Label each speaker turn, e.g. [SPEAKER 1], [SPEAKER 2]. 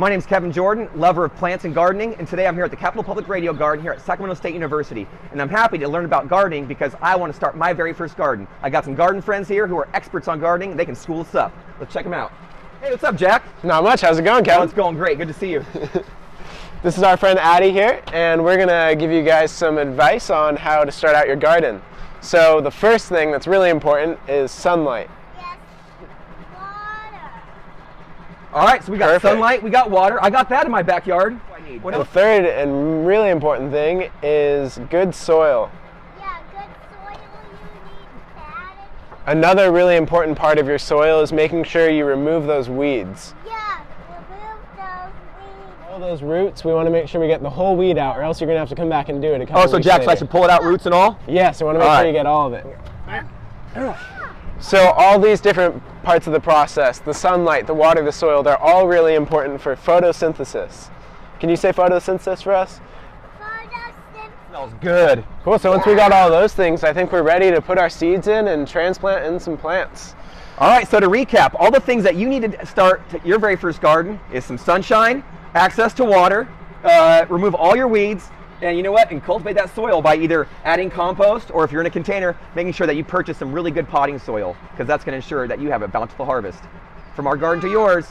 [SPEAKER 1] My name's Kevin Jordan, lover of plants and gardening, and today I'm here at the Capitol Public Radio Garden here at Sacramento State University. And I'm happy to learn about gardening because I want to start my very first garden. I got some garden friends here who are experts on gardening, and they can school us up. Let's check them out. Hey, what's up, Jack?
[SPEAKER 2] Not much. How's it going, Kevin?
[SPEAKER 1] Oh, it's going great. Good to see you.
[SPEAKER 2] This is our friend Addie here, and we're going to give you guys some advice on how to start out your garden. So the first thing that's really important is sunlight.
[SPEAKER 1] All right, so we got sunlight, we got water. I got that in my backyard. What
[SPEAKER 2] The
[SPEAKER 1] else?
[SPEAKER 2] third and really important thing is good soil.
[SPEAKER 3] Yeah, good soil you need padded.
[SPEAKER 2] Another really important part of your soil is making sure you remove those weeds.
[SPEAKER 3] Yeah, remove those weeds.
[SPEAKER 2] All those roots, we want to make sure we get the whole weed out, or else you're going to have to come back and do it a couple
[SPEAKER 1] Oh, so
[SPEAKER 2] weeks
[SPEAKER 1] Jack, so I
[SPEAKER 2] later.
[SPEAKER 1] should pull it out, roots and all?
[SPEAKER 2] Yes, we want to make
[SPEAKER 1] All
[SPEAKER 2] sure
[SPEAKER 1] right.
[SPEAKER 2] you get all of it. So all these different parts of the process, the sunlight, the water, the soil, they're all really important for photosynthesis. Can you say photosynthesis for us?
[SPEAKER 1] Smells good.
[SPEAKER 2] Cool, so once we got all those things, I think we're ready to put our seeds in and transplant in some plants.
[SPEAKER 1] All right, so to recap, all the things that you need to start your very first garden is some sunshine, access to water, remove all your weeds, and you know what? And cultivate that soil by either adding compost or if you're in a container, making sure that you purchase some really good potting soil because that's going to ensure that you have a bountiful harvest. From our garden to yours.